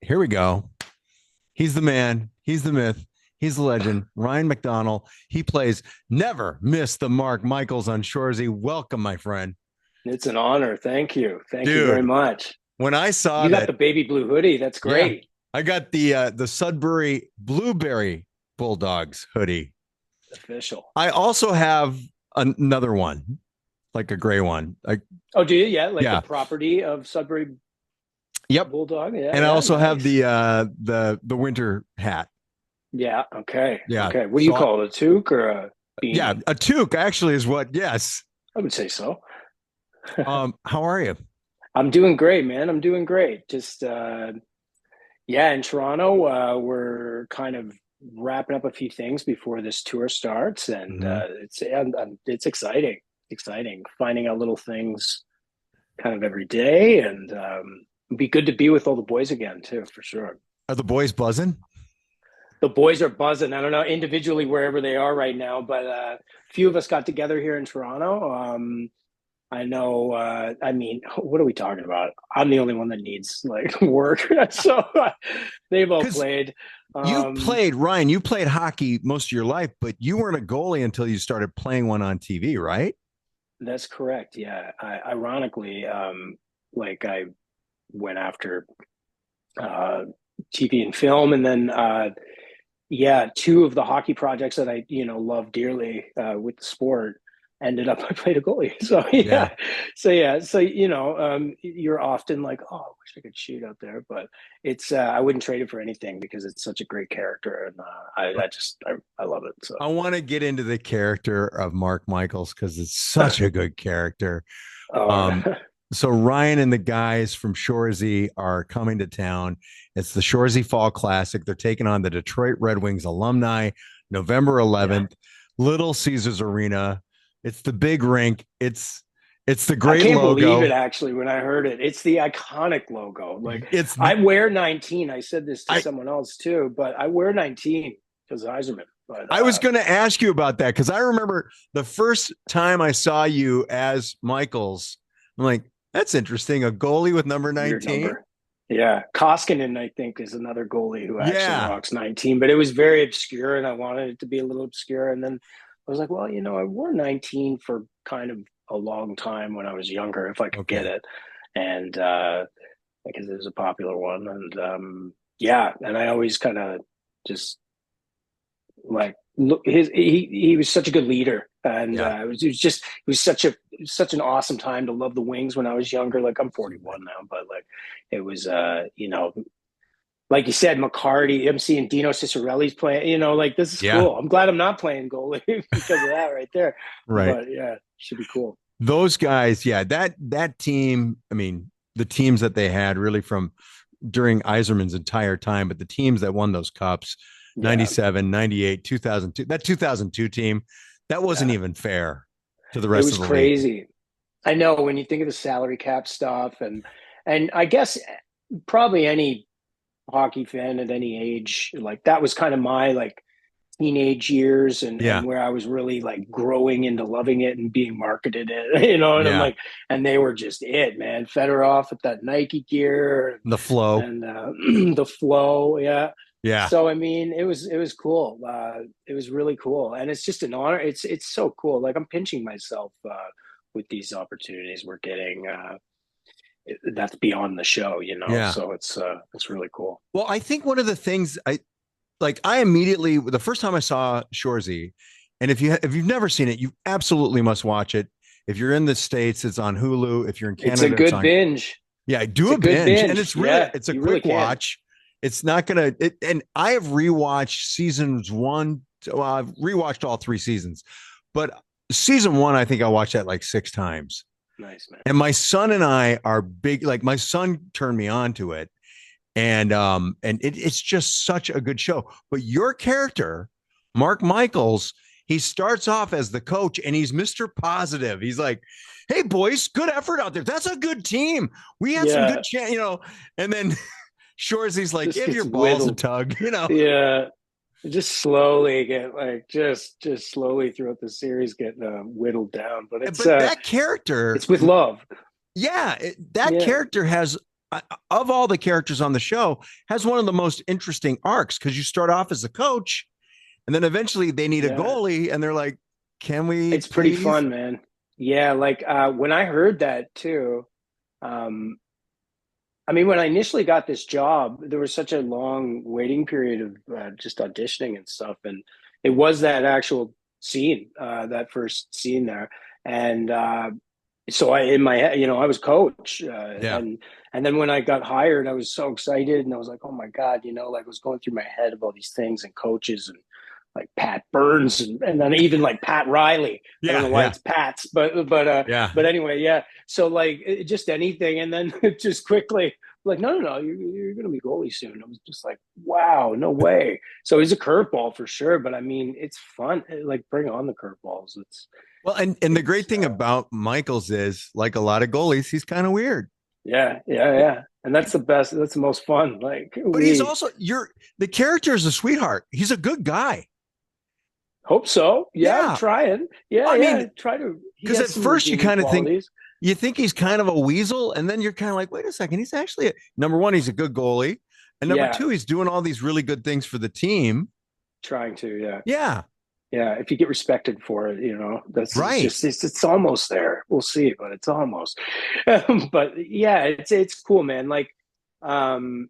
Here we go. He's the man. He's the myth. He's the legend. Ryan McDonell. He plays Never Miss the Mark Michaels on Shoresy. Welcome, my friend. It's an honor. Thank you. Thank you very Dude, much. when I saw You got that, the baby blue hoodie. That's yeah, great. I got the Sudbury Blueberry Bulldogs hoodie. Official. I also have another one, like a gray one. Oh, do you? Yeah, like the Yeah. property of Sudbury Yep. Bulldog. Yeah, And I yeah, also have nice. the winter hat. Yeah, okay. Yeah. Okay. What do you So call it? A toque or a yeah, beanie? a toque actually is what. Yes. I would say so. How are you? I'm doing great, man. I'm doing great. Just yeah, in Toronto, we're kind of wrapping up a few things before this tour starts, and Mhm. it's exciting. Exciting finding out little things kind of every day, and it'd be good to be with all the boys again too, for sure. Are the boys buzzing? The boys are buzzing. I don't know individually wherever they are right now, but a few of us got together here in Toronto. I know. I mean, what are we talking about? I'm the only one that needs like work, so they've all Because played. you Um, played, Ryan, you played hockey most of your life, but you weren't a goalie until you started playing one on TV, right? that's correct. Yeah. Ironically, like I went after uh, TV and film, and then yeah, two of the hockey projects that I love dearly with the sport ended up I played a goalie. So Yeah. so you're often like, oh, I wish I could shoot out there, but it's I wouldn't trade it for anything because it's such a great character, and I love it. So I want to get into the character of Mark Michaels because it's such a good character. oh, Um, so Ryan and the guys from Shoresy are coming to town. It's the Shoresy Fall Classic. They're taking on the Detroit Red Wings alumni November yeah. 11th, Little Caesars Arena. It's the big rink. It's the I great can't believe it logo. actually when I heard it. It's the iconic logo. Like It's I wear 19. I said this to I someone else too, but I wear 19 because of Eiserman. But I was going to ask you about that because I remember the first time I saw you as Michaels. I'm like, that's interesting. A goalie with number weird 19. number. Yeah. Koskinen, I think, is another goalie who actually Yeah. rocks 19, but it was very obscure and I wanted it to be a little obscure. And then I was like, well, I wore 19 for kind of a long time when I was younger, if I could get Okay. it. And because it was a popular one. And yeah, and I always kind of just like look he was such a good leader, and Yeah. it was such an awesome time to love the Wings when I was younger. Like I'm 41 now, but like it was like you said, McCarty. I'm seeing Dino Ciccarelli's playing. Like this is Yeah. cool. I'm glad I'm not playing goalie because of that right there. Right. But yeah, should be cool. Those guys, yeah, that team, I mean, the teams that they had really from during Iserman's entire time, but the teams that won those cups, Yeah, 97, 98, 2002, that 2002 team, that wasn't yeah, even fair to the it rest was of the league. crazy. I know when you think of the salary cap stuff, and I guess probably any hockey fan at any age. Like that was kind of my like teenage years and Yeah. where I was really like growing into loving it and being marketed it, and I'm Yeah. like, and they were just it, man. Fedorov with that Nike gear The flow. and the flow. Yeah. Yeah. So I mean, it was cool. It was really cool, and it's just an honor. It's so cool. Like I'm pinching myself with these opportunities we're getting. That's beyond the show. Yeah. So it's really cool. Well, I think one of the things I immediately the first time I saw Shorzy, and if you've never seen it, you absolutely must watch it. If you're in the States, it's on Hulu. If you're in It's a Canada, it's good on binge. yeah, It's do a a good binge. And binge. it's really Yeah, it's a you really quick can. watch. It's not gonna and I have rewatched seasons one. Well, I've rewatched all three seasons, but season one, I think I watched that like six times. Nice, man. And my son and I are big, like my son turned me on to it and it's just such a good show. But your character, Mark Michaels, he starts off as the coach and he's Mr. Positive. He's like, hey boys, good effort out there. That's a good team. We had some Yeah, good and then Shoresy's like, just give gets your balls a whittled. tug. Yeah, just slowly get like just slowly throughout the series get whittled down. But it's But that character, it's with love. yeah, that Yeah, character has of all the characters on the show, has one of the most interesting arcs because you start off as a coach, and then eventually they need a Yeah, goalie, and they're like, "Can we it's pretty please?" fun, man. Yeah, like when I heard that too, um, I mean, when I initially got this job, there was such a long waiting period of just auditioning and stuff, and it was that actual scene, that first scene there, and so I in my head, I was coach, Yeah, and then when I got hired, I was so excited, and I was like, oh my god, like I was going through my head of all these things and coaches and like Pat Burns and then even like Pat Riley. I don't yeah, know why yeah, it's Pat's, but anyway, yeah. So like just anything, and then just quickly like no, you're going to be goalie soon. I was just like, wow, no way. So he's a curveball for sure, but I mean, it's fun. Like bring on the curveballs. Well, and the It's great thing about Michaels is, like a lot of goalies, he's kind of weird. yeah, and that's the best. That's the most fun. Like But he's we also the character is a sweetheart. He's a good guy. hope so. Yeah, I'm Yeah. trying. I Yeah, mean, try to. He because at has some first you redeeming kind of think qualities. he's kind of a weasel, and then you're kind of like, wait a second, he's actually number one, he's a good goalie, and number Yeah, two, he's doing all these really good things for the team. trying to. Yeah. Yeah, Yeah, if you get respected for it, that's it's right. just it's almost there. We'll see, but it's almost. But yeah, it's cool, man. Like, um,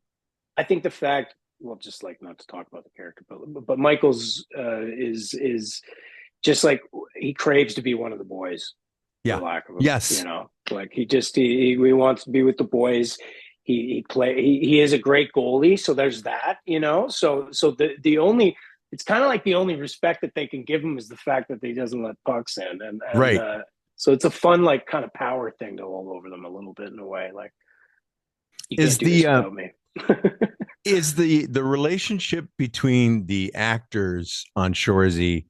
I think the fact, well, just like not to talk about the character, but Michael's is just like he craves to be one of the boys, for Yeah. lack of Yes. like he wants to be with the boys. He is a great goalie, so there's that, So the only it's kind of like the only respect that they can give him is the fact that he doesn't let pucks in, and Right. so it's a fun like kind of power thing to hold over them a little bit in a way. Like you can't Is do this the without me. is the relationship between the actors on Shoresy,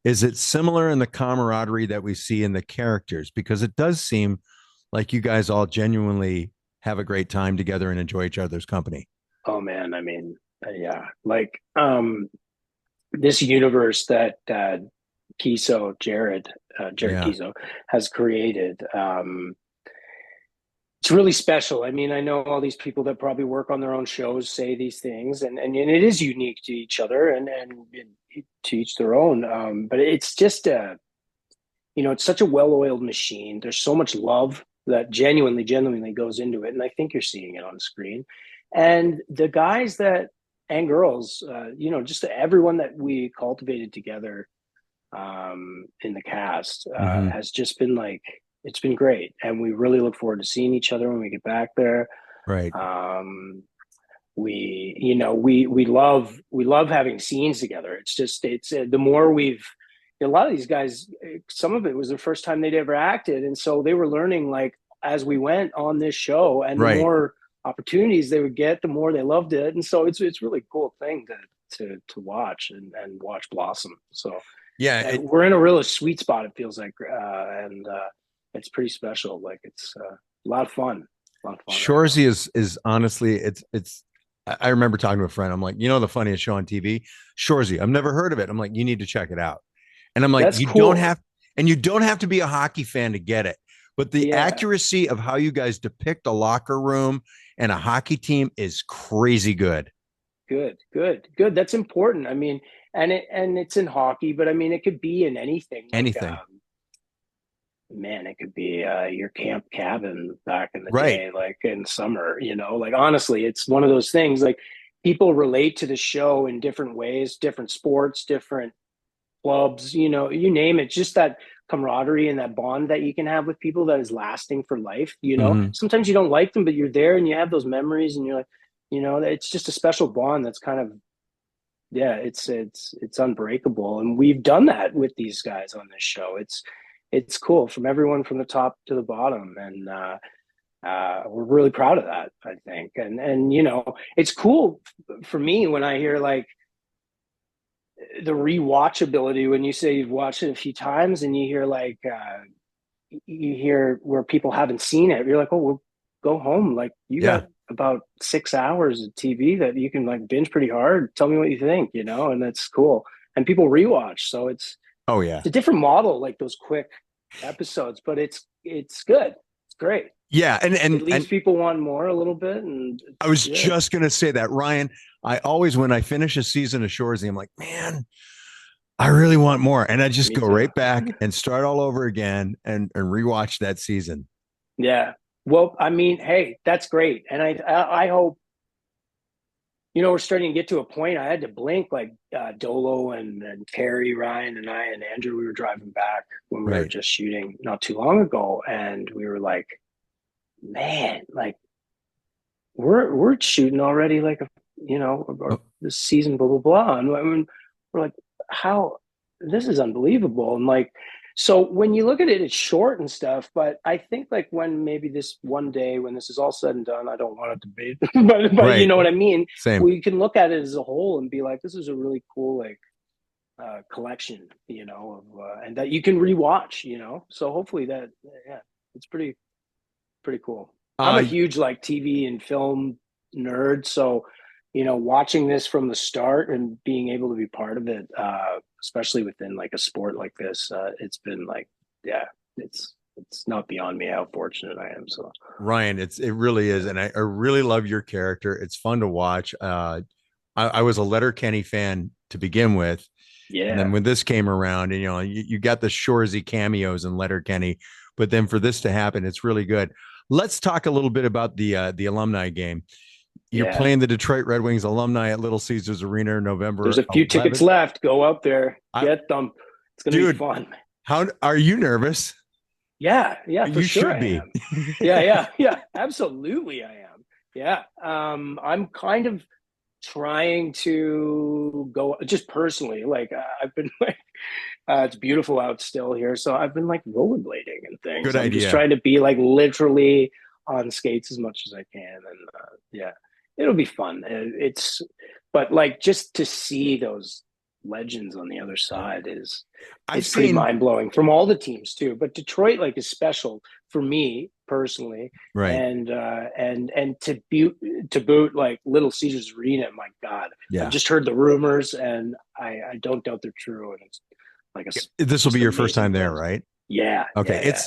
is it similar in the camaraderie that we see in the characters? Because it does seem like you guys all genuinely have a great time together and enjoy each other's company. Oh man, I mean, yeah, like this universe that Jared Yeah. Kiso has created. It's really special. I mean, I know all these people that probably work on their own shows say these things, and it is unique to each other, and to each their own. But it's just it's such a well-oiled machine. There's so much love that genuinely goes into it, and I think you're seeing it on the screen. And the guys that and girls, just everyone that we cultivated together in the cast Mm-hmm. has just been like it's been great, and we really look forward to seeing each other when we get back there. Right. We love having scenes together. It's just the more we've a lot of these guys, some of it was the first time they'd ever acted, and so they were learning like as we went on this show, and the Right. more opportunities they would get, the more they loved it, and so it's really cool thing to watch and watch blossom. So Yeah. It, we're in a real sweet spot. It feels like, and it's pretty special. Like it's a lot of fun. A lot of fun right now. Shoresy is honestly, it's. I remember talking to a friend. I'm like, the funniest show on TV, Shoresy. I've never heard of it. I'm like, you need to check it out. And I'm like, That's cool. you don't have to be a hockey fan to get it. But the Yeah, accuracy of how you guys depict a locker room and a hockey team is crazy good. good. That's important. I mean, and it's in hockey, but I mean, it could be in anything. Like, Anything. man, it could be your camp cabin back in the Right. day, like in summer. Like honestly, it's one of those things. Like people relate to the show in different ways, different sports, different clubs, you name it, just that camaraderie and that bond that you can have with people that is lasting for life. Mm-hmm. Sometimes you don't like them, but you're there and you have those memories and you're like, it's just a special bond that's kind of, yeah, it's unbreakable. And we've done that with these guys on this show. It's cool from everyone from the top to the bottom. And we're really proud of that, I think. And it's cool for me when I hear like the rewatchability when you say you've watched it a few times and you hear like you hear where people haven't seen it. You're like, oh, well, go home. Like you Yeah. got about 6 hours of TV that you can like binge pretty hard. Tell me what you think, and that's cool. And people rewatch, so Oh yeah. it's a different model, like those quick episodes, but it's good. It's great. Yeah, At least people want more a little bit, and I it's was good. just gonna say that, Ryan. I always, when I finish a season of Shoresy, I'm like, man, I really want more, and I just Me go too. right back and start all over again and rewatch that season. Yeah. Well, I mean, hey, that's great, and I hope we're starting to get to a point. I had to blink, like Dolo and Terry, Ryan, and I and Andrew. We were driving back when we were Right. just shooting not too long ago, and we were like, man, like we're shooting already, like Oh, this season, blah blah blah. And I mean, we're like, how this is unbelievable. And like, so when you look at it, it's short and stuff. But I think like when maybe this one day when this is all said and done, I don't want it to be, but you right. know what I mean. Same. We can look at it as a whole and be like, this is a really cool like collection, of and that you can rewatch. So hopefully that yeah, it's pretty cool. I'm a Uh, huge like TV and film nerd, so watching this from the start and being able to be part of it, especially within like a sport like this, it's been like, yeah, it's not beyond me how fortunate I am. So Ryan, it really is, and I really love your character. It's fun to watch. I was a Letterkenny fan to begin with, and then yeah, when this came around, and you got the Shoresy cameos in Letterkenny, but then for this to happen, it's really good. Let's talk a little bit about the alumni game. You're yeah. playing the Detroit Red Wings alumni at Little Caesars Arena, There's November a few tickets 11th. left. Go out there, I, get them. It's gonna be dude, fun. how are you nervous? Yeah, for You sure should I be. am. Yeah, absolutely I am. Yeah, I'm kind of trying to go just personally. Like I've been like, it's beautiful out still here, so I've been like rollerblading and things. Good I'm just idea. trying to be like literally on skates as much as I can, and yeah, it'll be fun. But like just to see those legends on the other side is I've it's pretty seen mind blowing from all the teams too. But Detroit like is special for me personally, right. and to boot like Little Caesars Arena. My God, I've Yeah. just heard the rumors, and I don't doubt they're true, and it's like a This will be just your first amazing time there, place. right? Yeah, Okay. yeah,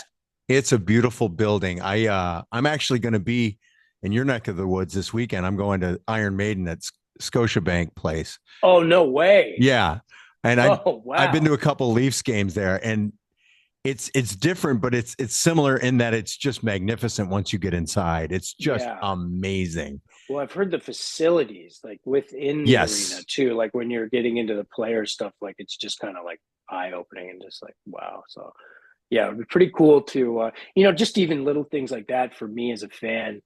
yeah. It's a beautiful building. I'm actually going to be in your neck of the woods this weekend. I'm going to Iron Maiden at Scotiabank Place. Oh no way! Yeah. And Oh I've been to wow! a couple Leafs games there, and it's different, but it's similar in that it's just magnificent once you get inside. It's just Yeah. amazing. Well, I've heard the facilities like within the arena Yes. too. Like when you're getting into the player stuff, like it's just kind of like eye opening and just like wow. So yeah, it'd be pretty cool to just even little things like that for me as a fan,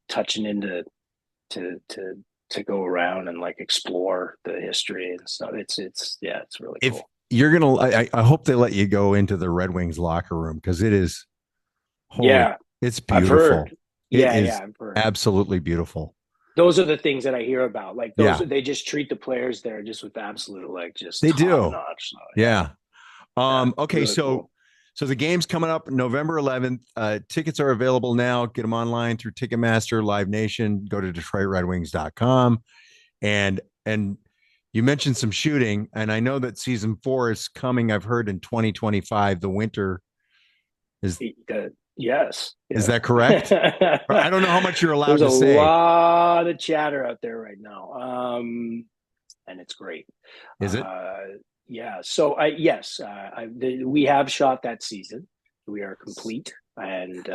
touching into to to go around and like explore the history and stuff. It's yeah, it's really If cool. you're gonna, I hope they let you go into the Red Wings locker room because it is holy. Yeah, It's I've beautiful. heard. It Yeah, is I've heard. absolutely beautiful. Those are the things that I hear about. Like those, Yeah, they just treat the players there just with absolute like just they top do. notch. So yeah, Yeah. yeah, Okay, really so cool. the game's coming up November 11th. Tickets are available now. Get them online through Ticketmaster, Live Nation. Go to DetroitRedWings.com. And you mentioned some shooting, and I know that season 4 is coming. I've heard in 2025, the winter is. Yes, Is yeah. that correct? I don't know how much you're allowed There's a to say. lot of chatter out there right now, and it's great. Is it? Uh, yeah. So yes, we have shot that season. We are complete, and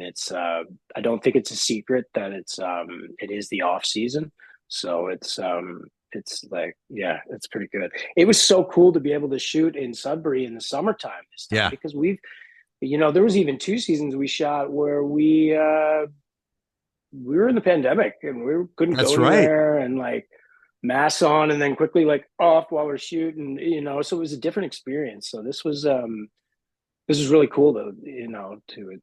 it's. I don't think it's a secret that it is the off season. So it's like yeah, it's pretty good. It was so cool to be able to shoot in Sudbury in the summertime this time Yeah. because there was even 2 seasons we shot where we were in the pandemic and we couldn't go That's right. anywhere and like mask on and then quickly like off while we're shooting, so it was a different experience. So this was really cool to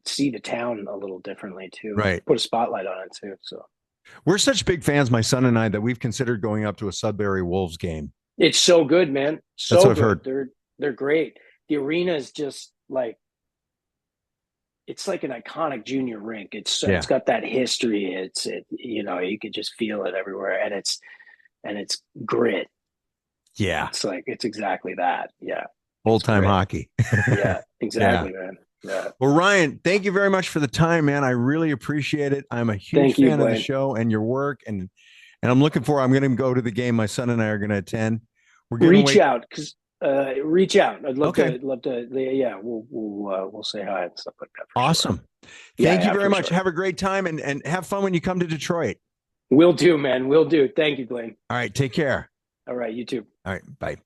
see the town a little differently too and Right. put a spotlight on it too. So We're such big fans, my son and I, that we've considered going up to a Sudbury Wolves game. it's so good, man. That's So what I've good. heard. They're great. The arena is just like it's like an iconic junior rink. It's Yeah. got that history. You could just feel it everywhere, and it's grit. Yeah. It's like it's exactly that. Yeah, Old it's time grit. hockey. Yeah, Yeah. exactly, man. Yeah. Well, Ryan, thank you very much for the time, man. I really appreciate it. I'm a huge Thank you, fan of the Blaine. show and your work, and I'm looking for. I'm going to go to the game. My son and I are going to attend. We're giving Reach away. out because reach out. I'd love Okay, to Yeah, we'll say hi and stuff like that for sure. awesome. Yeah, Thank you yeah, very for much. sure. Have a great time and have fun when you come to Detroit. Will do, man. Will do. Thank you, Blaine. All right, take care. All right, you too. All right, bye.